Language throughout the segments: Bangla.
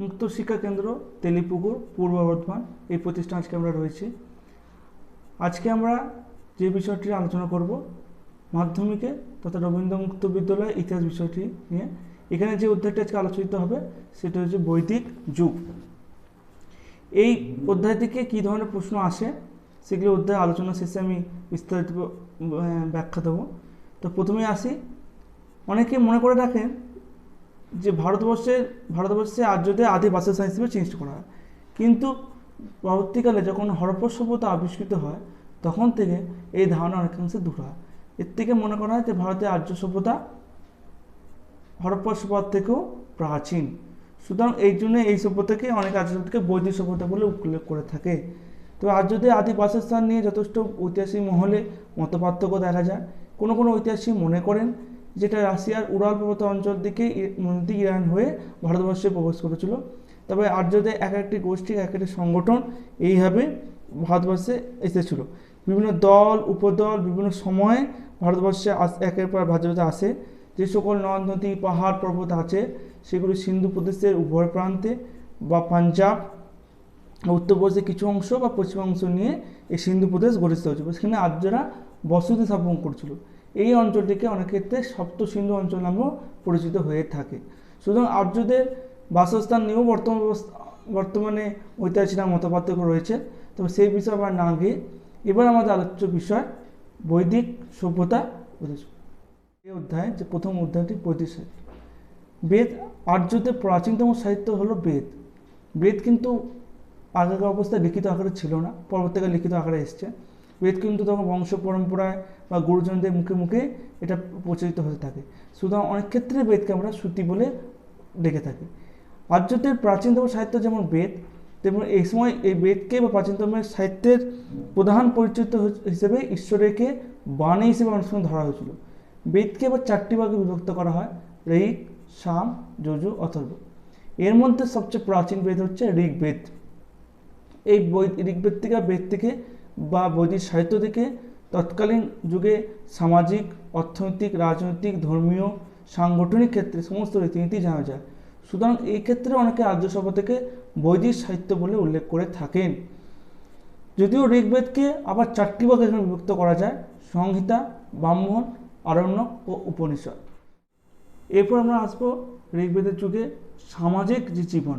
মুক্ত শিক্ষা কেন্দ্র তেলিপুকুর পূর্ব বর্ধমান এই প্রতিষ্ঠান আজকে আমরা রয়েছি। আজকে আমরা যে বিষয়টি আলোচনা করব মাধ্যমিকে তথা রবীন্দ্র মুক্ত বিদ্যালয় ইতিহাস বিষয়টি নিয়ে। এখানে যে অধ্যায়টি আজকে আলোচিত হবে সেটা হচ্ছে বৈদিক যুগ। এই অধ্যায় থেকে কী ধরনের প্রশ্ন আসে সেগুলো অধ্যায় আলোচনা শেষে আমি বিস্তারিত ব্যাখ্যা দেবো। তো প্রথমেই আসি, অনেকে মনে করে রাখেন যে ভারতবর্ষে আর্যদের আদি বাসস্থান হিসেবে চিহ্নিত করা হয়, কিন্তু পরবর্তীকালে যখন হরপ্পা সভ্যতা আবিষ্কৃত হয় তখন থেকে এই ধারণা অনেকাংশে দূর হয়। এর থেকে মনে করা হয় যে ভারতের আর্য সভ্যতা হরপ্পা সভ্যতার থেকেও প্রাচীন। সুতরাং এই জন্য এই সভ্যতাকে অনেক আর্য সভ্যতাকে বৈদিক সভ্যতা বলে উল্লেখ করে থাকে। তবে আর্যদের আদি বাসস্থান নিয়ে যথেষ্ট ঐতিহাসিক মহলে মতপার্থক্য দেখা যায়। কোনো ঐতিহাসিক মনে করেন যেটা রাশিয়ার উরাল পর্বত অঞ্চল থেকে নদী ইরান হয়ে ভারতবর্ষে প্রবেশ করেছিল। তবে আর্যদের এক একটি গোষ্ঠী এক একটি সংগঠন এইভাবে ভারতবর্ষে এসেছিল। বিভিন্ন দল উপদল বিভিন্ন সময়ে ভারতবর্ষে একের পর ভারতবর্ষে আসে। যে সকল নদ নদী পাহাড় পর্বত আছে সেগুলি সিন্ধু প্রদেশের উভয় প্রান্তে বা পাঞ্জাব উত্তরপ্রদেশের কিছু অংশ বা পশ্চিম অংশ নিয়ে এই সিন্ধু প্রদেশ গঠিত হয়েছিল। সেখানে আর্যরা বসতি স্থাপন করছিল। এই অঞ্চলটিকে অনেক ক্ষেত্রে সপ্ত সিন্ধু অঞ্চল নামেও পরিচিত হয়ে থাকে। সুতরাং আর্যদের বাসস্থান নিয়েও বর্তমানে ঐতিহাসিকরা মতপার্থক্য রয়েছে। তবে সেই বিষয়ে আমরা না গিয়ে এবার আমাদের আলোচ্য বিষয় বৈদিক সভ্যতা। এই অধ্যায় যে প্রথম অধ্যায়টি বৈদিক সাহিত্য। বেদ আর্যদের প্রাচীনতম সাহিত্য হলো বেদ। বেদ কিন্তু আগেকার অবস্থায় লিখিত আকারে ছিল না, পরবর্তীকালে লিখিত আকারে এসছে। বেদ কিন্তু তখন বংশ পরম্পরায় বা গুরুজনদের মুখে মুখে এটা প্রচলিত হতে থাকে। সুতরাং অনেক ক্ষেত্রে বেদকে আমরা শ্রুতি বলে ডেকে থাকি। আর্যদের প্রাচীনতম সাহিত্য যেমন বেদ, তেমন এই সময় এই বেদকে বা প্রাচীনতম সাহিত্যের প্রধান পরিচিত হিসেবে ঈশ্বরকে বাণী হিসেবে অনেক সময় ধরা হয়েছিল। বেদকে এবার চারটি ভাগে বিভক্ত করা হয়: ঋক, সাম, যজু, অথর্ব। এর মধ্যে সবচেয়ে প্রাচীন বেদ হচ্ছে ঋগ্বেদ। এই ঋগ্বেদ থেকে বেদ থেকে বা বৈদিক সাহিত্য থেকে তৎকালীন যুগে সামাজিক, অর্থনৈতিক, রাজনৈতিক, ধর্মীয়, সাংগঠনিক ক্ষেত্রে সমস্ত রীতিনীতি জানা যায়। সুতরাং এই ক্ষেত্রে অনেকে আর্য সভ্যতা থেকে বৈদিক সাহিত্য বলে উল্লেখ করে থাকেন। যদিও ঋগ্বেদকে আবার চারটি ভাগে এখানে বিভক্ত করা যায়: সংহিতা, ব্রাহ্মণ, আরণ্যক ও উপনিষদ। এরপর আমরা আসবো ঋগ্বেদের যুগে সামাজিক যে জীবন।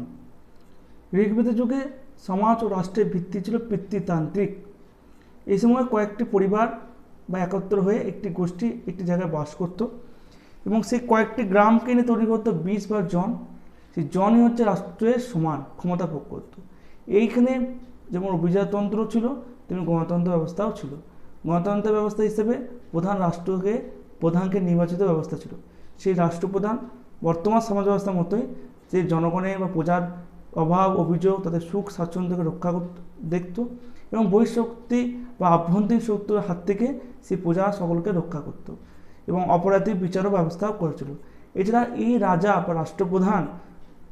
ঋগ্বেদের যুগে সমাজ ও রাষ্ট্রের ভিত্তি ছিল পিতৃতান্ত্রিক। এই সময় কয়েকটি পরিবার বা একত্র হয়ে একটি গোষ্ঠী একটি জায়গায় বাস করত এবং সেই কয়েকটি গ্রামকে নিয়ে তৈরি করতো 20 বা জন। সেই জনই হচ্ছে রাষ্ট্রের সমান ক্ষমতা ভোগ করত। এইখানে যেমন অভিজাততন্ত্র ছিল তেমনি গণতন্ত্র ব্যবস্থাও ছিল। গণতন্ত্র ব্যবস্থা হিসেবে প্রধানকে নির্বাচিত ব্যবস্থা ছিল। সেই রাষ্ট্রপ্রধান বর্তমান সমাজ ব্যবস্থার মতোই যে জনগণের বা প্রজার অভাব অভিযোগ তাদের সুখ স্বাচ্ছন্দ্যকে রক্ষা দেখত এবং বহিঃশক্তি বা আভ্যন্তরীণ শক্তির হাত থেকে সেই প্রজা সকলকে রক্ষা করত এবং অপরাধীর বিচারও ব্যবস্থাও করেছিল। এছাড়া এই রাজা বা রাষ্ট্রপ্রধান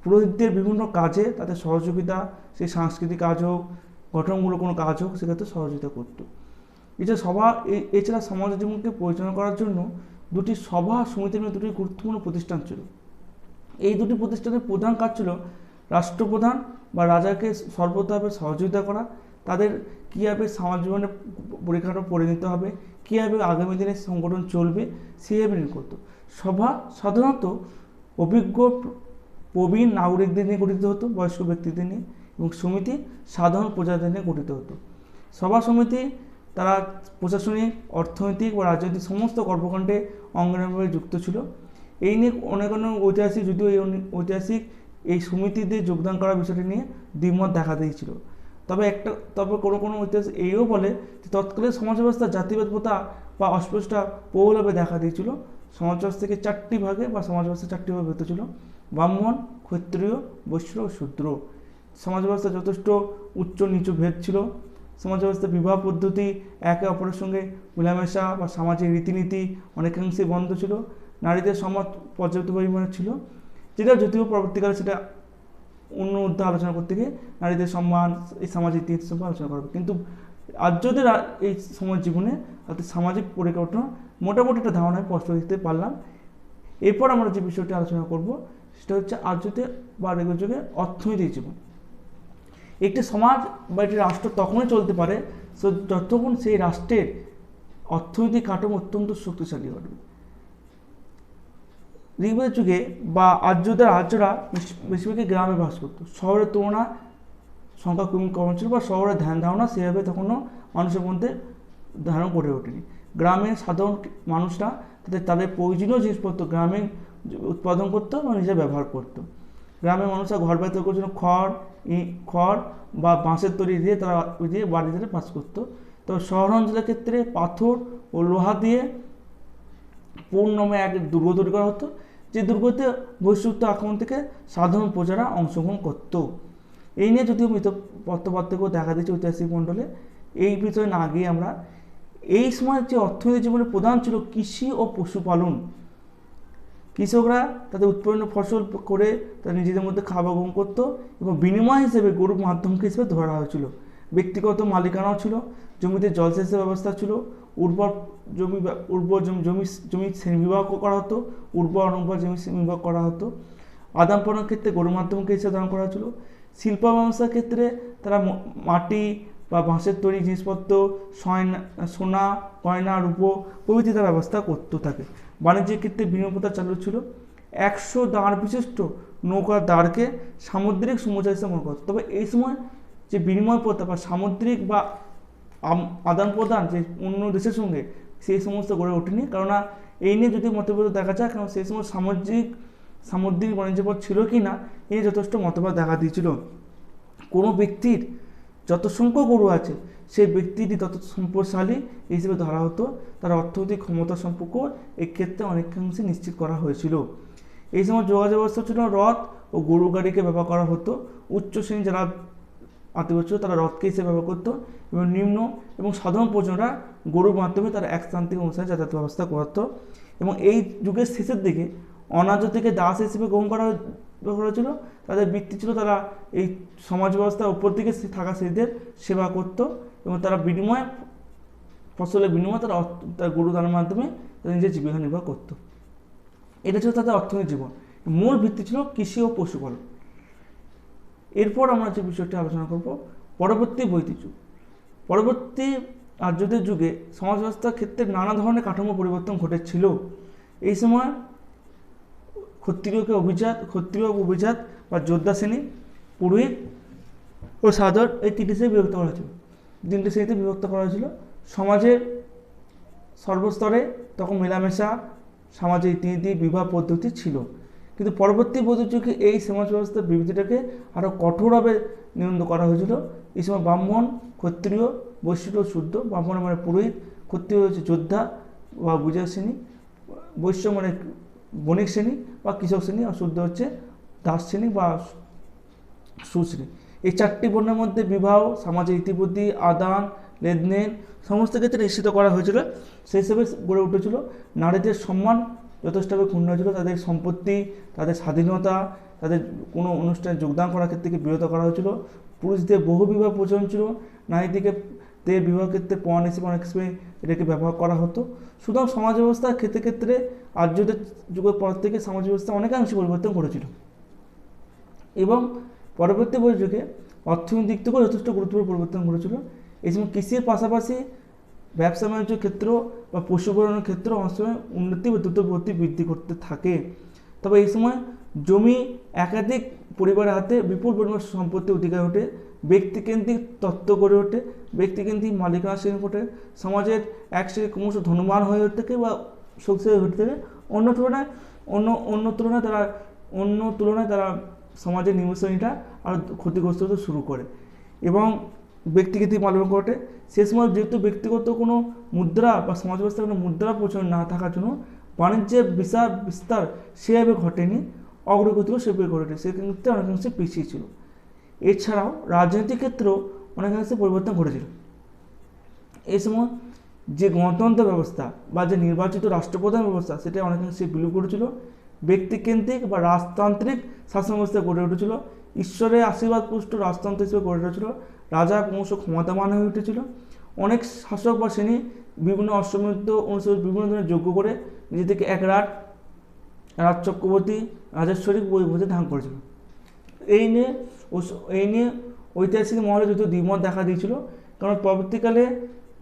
পুরোহিতদের বিভিন্ন কাজে তাদের সহযোগিতা, সেই সাংস্কৃতিক কাজ হোক গঠনমূলক কোনো কাজ হোক সেক্ষেত্রে সহযোগিতা করত। এছাড়া সমাজ জীবনকে পরিচালনা করার জন্য দুটি সভা সমিতির মধ্যে দুটি গুরুত্বপূর্ণ প্রতিষ্ঠান ছিল। এই দুটি প্রতিষ্ঠানের প্রধান কাজ ছিল রাষ্ট্রপ্রধান বা রাজাকে সর্বতভাবে সহযোগিতা করা, তাদের কীভাবে সমাজ জীবনে পরিকাঠামো করে নিতে হবে, কীভাবে আগামী দিনে সংগঠন চলবে সেভাবে নির্ণয় করত। সভা সাধারণত অভিজ্ঞ প্রবীণ নাগরিকদের নিয়ে গঠিত হতো, বয়স্ক ব্যক্তিদের নিয়ে, এবং সমিতি সাধারণ প্রজাদের নিয়ে গঠিত হতো। সভা সমিতি তারা প্রশাসনিক, অর্থনৈতিক বা রাজনৈতিক সমস্ত কর্মকাণ্ডে অঙ্গনভাবে যুক্ত ছিল। এই নিয়ে অনেক ঐতিহাসিক, যদিও ঐতিহাসিক এই সমিতিতে যোগদান করার বিষয়টি নিয়ে দ্বিমত দেখা দিয়েছিল। তবে কোনো ঐতিহাসিক এইও বলে যে তৎকালীন সমাজ ব্যবস্থা জাতিভেদ প্রথা বা অস্পৃশ্যতা প্রবলভাবে দেখা দিয়েছিল। সমাজ ব্যবস্থাকে চারটি ভাগে বা সমাজ ব্যবস্থা চারটি ভাগে বিভক্ত ছিল: ব্রাহ্মণ, ক্ষত্রিয়, বৈশ্য ও শূদ্র। সমাজ ব্যবস্থা যথেষ্ট উচ্চ নিচু ভেদ ছিল। সমাজ ব্যবস্থার বিবাহ পদ্ধতি একে অপরের সঙ্গে মেলামেশা বা সামাজিক রীতিনীতি অনেকাংশে বন্ধ ছিল। নারীদের সমাজ পর্যাপ্ত পরিমাণে ছিল, যেটা যদিও পরবর্তীকালে সেটা অন্য অধ্যায় আলোচনা করতে গিয়ে নারীদের সম্মান, এই সামাজিক রীতি সম্পর্কে আলোচনা করবে। কিন্তু আর্যদের এই সমাজ জীবনে তাদের সামাজিক পরিকাঠামো মোটামুটি একটা ধারণায় স্পষ্ট দিতে পারলাম। এরপর আমরা যে বিষয়টি আলোচনা করব সেটা হচ্ছে আর্যদের বা রেগুলার যুগে অর্থনৈতিক জীবন। একটি সমাজ বা একটি রাষ্ট্র তখনই চলতে পারে যতক্ষণ সেই রাষ্ট্রের অর্থনৈতিক কাঠামো অত্যন্ত শক্তিশালী হবে। ঋগ্বেদের যুগে বা আর্যরা বেশিরভাগই গ্রামে বাস করতো। শহরের তুলনা সংখ্যা খুবই কম ছিল, বা শহরের ধ্যান ধারণা সেভাবে তখনও মানুষের মধ্যে ধারণ করে ওঠেনি। গ্রামের সাধারণ মানুষরা তাদের প্রয়োজনীয় জিনিসপত্র গ্রামে উৎপাদন করতো এবং নিজে ব্যবহার করতো। গ্রামের মানুষরা ঘর বাড়ি তৈরি করার জন্য খড় বা বাঁশের তৈরি দিয়ে বাড়িতে বাস করতো। তবে শহরাঞ্চলের ক্ষেত্রে পাথর ও লোহা দিয়ে পুর নামে এক দুর্গ তৈরি করা হতো, যে দুর্গতে বহিষ্কৃত আক্রমণ থেকে সাধারণ প্রজারা অংশগ্রহণ করত। এই নিয়ে যদিও পার্থক্য দেখা দিচ্ছে ঐতিহাসিক মণ্ডলে, এই বিষয়ে না গিয়ে আমরা এই সময় যে অর্থনৈতিক জীবনের প্রধান ছিল কৃষি ও পশুপালন। কৃষকরা তাদের উৎপন্ন ফসল করে তারা নিজেদের মধ্যে খাবার গ্রহণ করতো এবং বিনিময় হিসেবে গরুর মাধ্যমকে হিসেবে ধরা হয়েছিল। ব্যক্তিগত মালিকানাও ছিল, জমিতে জলসেচের ব্যবস্থা ছিল, উর্বর জমি শ্রেণীবিভাগ করা হতো, উর্বর অনুর্বর জমি শ্রেণীবিভাগ করা হতো। আদান প্রদানের ক্ষেত্রে গরুর মাধ্যমকে হিসেবে ধারণ করা হয়েছিল। শিল্প ব্যবস্থার ক্ষেত্রে তারা মাটি বা বাঁশের তৈরি জিনিসপত্র, সোনা, গয়না, রূপো প্রভৃতি তার ব্যবস্থা করতে থাকে। বাণিজ্যের ক্ষেত্রে বিনিময় প্রথা চালু ছিল। 100 দাঁড় বিশিষ্ট নৌকার দাঁড়কে সামুদ্রিক সমুদ্র হিসেবে মনে করত। তবে এই সময় যে বিনিময় প্রথা বা সামুদ্রিক বা আদান প্রদান যে অন্য দেশের সঙ্গে, সেই সমস্ত গড়ে ওঠেনি। কেননা এই নিয়ে যদি মতভেদ দেখা যায়, কারণ সেই সময় সামুদ্রিক বাণিজ্য পথ ছিল কি না এই নিয়ে যথেষ্ট মতভেদ দেখা দিয়েছিল। কোনো ব্যক্তির যত সংখ্যক গরু আছে সেই ব্যক্তিটি তত সম্পদশালী হিসেবে ধরা হতো। তার অর্থনৈতিক ক্ষমতা সম্পর্ক এক্ষেত্রে অনেকাংশে নিশ্চিত করা হয়েছিল। এই সময় যোগাযোগ ব্যবস্থা ছিল রথ ও গরু গাড়িকে ব্যবহার করা হতো। উচ্চ শ্রেণী যারা আদিবাসী ছিল তারা রথকে হিসেবে ব্যবহার করতো এবং নিম্ন এবং সাধারণ প্রজনরা গরুর মাধ্যমে তারা এক স্থান থেকে অনুসারে যাতায়াত ব্যবস্থা করতো। এবং এই যুগের শেষের দিকে অনার্য থেকে দাস হিসেবে গ্রহণ করা হয়েছিল। তাদের বৃত্তি ছিল তারা এই সমাজ ব্যবস্থার উপর দিকে থাকা স্ত্রীদের সেবা করত এবং তারা ফসলের বিনিময়ে তারা গরু দানের মাধ্যমে তাদের নিজের জীবিকা নির্বাহ করত। এটা ছিল তাদের অর্থনৈতিক জীবন। মূল ভিত্তি ছিল কৃষি ও পশুপালন। এরপর আমরা যে বিষয়টি আলোচনা করব পরবর্তী বৈদিক যুগ। পরবর্তী আর্যদের যুগে সমাজ ব্যবস্থার ক্ষেত্রে নানা ধরনের কাঠামো পরিবর্তন ঘটেছিল। এই সময় ক্ষত্রিয় অভিজাত বা যোদ্ধা শ্রেণী, পুরোহিত ও সাধারণ, এই তিনটি শ্রেণীতে বিভক্ত করা হয়েছিল। সমাজের সর্বস্তরে তখন মেলামেশা, সমাজের রীতিনীতি, বিবাহ পদ্ধতি ছিল। কিন্তু পরবর্তী বৌদ্ধ যুগে এই সমাজ ব্যবস্থার বিবৃতিটাকে আরও কঠোরভাবে নিয়ন্ত্রণ করা হয়েছিল। এই সময় ব্রাহ্মণ, ক্ষত্রিয়, বৈশ্য, শুদ্ধ, ব্রাহ্মণ মানে পুরোহিত, ক্ষত্রিয় হচ্ছে যোদ্ধা বা অভিজাত শ্রেণী, বৈশ্য মানে বণিক শ্রেণী বা কৃষক শ্রেণী, আর শুদ্ধ হচ্ছে দাস শ্রেণী বা সুশ্রেণী। এই চারটি বর্ণের মধ্যে বিবাহ, সামাজিক রীতিবুদ্ধি, আদান লেনদেন সমস্ত ক্ষেত্রে নিশ্চিত করা হয়েছিল। সেই হিসেবে গড়ে উঠেছিল নারীদের সম্মান যথেষ্টভাবে ক্ষুণ্ণ হয়েছিল। তাদের সম্পত্তি, তাদের স্বাধীনতা, তাদের কোনো অনুষ্ঠানে যোগদান করার ক্ষেত্রে বিরত করা হয়েছিল। পুরুষদের বহু বিবাহ প্রচলন ছিল। নারীদেরকে বিবাহ ক্ষেত্রে পণ হিসেবে অনেক সময় এটাকে ব্যবহার করা হতো। সুতরাং সমাজ ব্যবস্থার ক্ষেত্রে আর্যদের যুগের পর থেকে সমাজ ব্যবস্থা অনেকাংশে পরিবর্তন ঘটেছিল। এবং পরবর্তী যুগে অর্থনৈতিক দিক থেকেও যথেষ্ট গুরুত্বপূর্ণ পরিবর্তন ঘটেছিল। এই সময় কৃষির পাশাপাশি ব্যবসা বাণিজ্য ক্ষেত্র বা পশুপালনের ক্ষেত্র অনেক সময় উন্নতি বা দ্রুতগতি বৃদ্ধি করতে থাকে। তবে এই সময় জমি একাধিক পরিবারের হাতে বিপুল পরিমাণ সম্পত্তি অধিকার ওঠে, ব্যক্তিকেন্দ্রিক তত্ত্ব গড়ে ওঠে, ব্যক্তিকেন্দ্রিক মালিকানা শ্রেণী ওঠে, সমাজের এক শ্রেণী ক্রমশ ধনবান হয়ে উঠতে থাকে বা শক্তিশালী হতে থাকে। অন্য তুলনায় তারা সমাজের নিম্ন শ্রেণীটা আর ক্ষতিগ্রস্ত হতে শুরু করে এবং ব্যক্তিকেন্দ্রিক মালিকানা ঘটে। সে সময় যেহেতু ব্যক্তিগত কোনো মুদ্রা বা সমাজ ব্যবস্থার কোনো মুদ্রা প্রচলন না থাকার জন্য বাণিজ্যের বিস্তার সেভাবে ঘটেনি, অগ্রগতিও সেভাবে ঘটেনি, সেক্ষেত্রে অনেকাংশে পিছিয়ে ছিল। এছাড়াও রাজনৈতিক ক্ষেত্রেও অনেকাংশে পরিবর্তন ঘটেছিল। এই সময় যে গণতন্ত্র ব্যবস্থা বা যে নির্বাচিত রাষ্ট্রপ্রধান ব্যবস্থা সেটা অনেকাংশে বিলুপ্ত করেছিল। ব্যক্তিকেন্দ্রিক বা রাজতান্ত্রিক শাসন ব্যবস্থা গড়ে উঠেছিল। ঈশ্বরের আশীর্বাদ পুষ্ট রাজতন্ত্র হিসেবে গড়ে উঠেছিল। রাজা ক্রমশ ক্ষমতাবান হয়ে উঠেছিল। অনেক শাসক বা শ্রেণী বিভিন্ন অশ্বমেধ অনুসারে বিভিন্ন ধরনের যজ্ঞ করে নিজেদেরকে এক রাট রাজ চক্রবর্তী রাজেশ্বরী বইতে ধারণ করেছিল। এই নিয়ে ঐতিহাসিক মহলে যদিও দ্বিমত দেখা দিয়েছিল, কারণ পরবর্তীকালে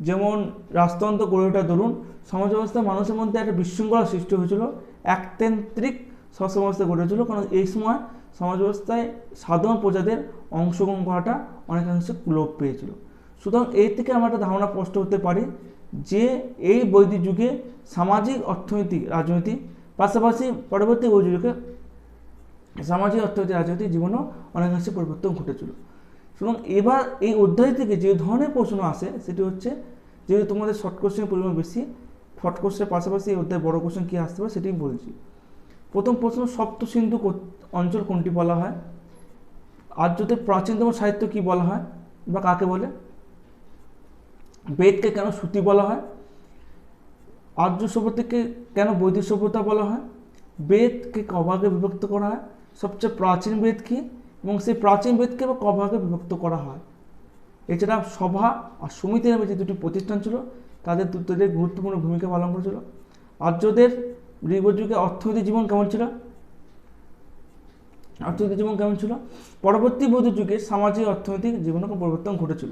যেমন রাজতন্ত্র গড়ে ওঠা দরুন সমাজ ব্যবস্থা মানুষের মধ্যে একটা বিশৃঙ্খলা সৃষ্টি হয়েছিল, একতান্ত্রিক সমাজ ব্যবস্থা গড়ে উঠেছিল, কারণ এই সময় সমাজ ব্যবস্থায় সাধারণ প্রজাদের অংশগ্রহণ করাটা অনেকাংশে লোপ পেয়েছিল। সুতরাং এই থেকে আমরা একটা ধারণা স্পষ্ট হতে পারি যে এই বৈদিক যুগে সামাজিক, অর্থনৈতিক, রাজনৈতিক পাশাপাশি পরবর্তী বৈদিক যুগে সামাজিক, অর্থনৈতিক, রাজনৈতিক জীবনেও অনেকাংশে পরিবর্তন ঘটেছিল। সুতরাং এবার এই অধ্যায় থেকে যে ধরনের প্রশ্ন আসে সেটি হচ্ছে, যেহেতু তোমাদের শর্ট কোশ্চেনের পরিমাণ বেশি, শর্ট কোশ্চেনের পাশাপাশি এই অধ্যায় বড় কোশ্চেন কী আসতে পারে সেটি বলছি। প্রথম প্রশ্ন, সপ্ত সিন্ধু অঞ্চল কোনটি বলা হয়? আর্যদের প্রাচীনতম সাহিত্য কি বলা হয় বা কাকে বলে? বেদকে কেন শ্রুতি বলা হয়? আর্য সভ্যতাকে কেন বৈদিক সভ্যতা বলা হয়? বেদকে কভাগে বিভক্ত করা হয়? সবচেয়ে প্রাচীন বেদ কি এবং সেই প্রাচীন বেদকে বা কভাগে বিভক্ত করা হয়? এছাড়া সভা আর সমিতি নামে যে দুটি প্রতিষ্ঠান ছিল তাদের দুটোদের গুরুত্বপূর্ণ ভূমিকা পালন করেছিল। আর্যদের যুগে অর্থনৈতিক জীবন কেমন ছিল? পরবর্তী বৌদ্ধ যুগে সামাজিক, অর্থনৈতিক জীবনে পরিবর্তন ঘটেছিল।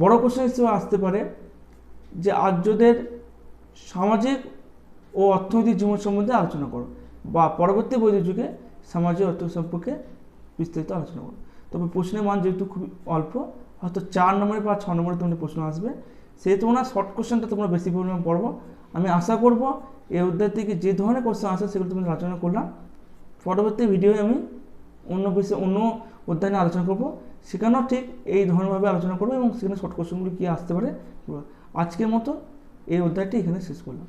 বড় কোশ্চেন হিসেবে আসতে পারে যে আর্যদের সামাজিক ও অর্থনৈতিক জীবন সম্বন্ধে আলোচনা করো, বা পরবর্তী বৌদ্ধ যুগে সামাজিক, অর্থনৈতিক সম্পর্কে বিস্তারিত আলোচনা করো। তবে প্রশ্নের মান যেহেতু খুব অল্প, হয়তো 4 নম্বরে বা 6 নম্বরে তোমাদের প্রশ্ন আসবে, সেই তুলনায় শর্ট কোশ্চেনটা তোমরা বেশি পরিমাণ পড়বো। আমি আশা করব এই অধ্যায় থেকে যে ধরনের কোশ্চেন আসে সেগুলো তুমি আলোচনা করলাম। পরবর্তী ভিডিওয়ে আমি অন্য অধ্যায় নিয়ে আলোচনা করবো, সেখানেও ঠিক এই ধরনেরভাবে আলোচনা করবো এবং সেখানে শর্ট কোশ্চেনগুলো কী আসতে পারে। আজকের মতো এই অধ্যায়টি এখানে শেষ করলাম।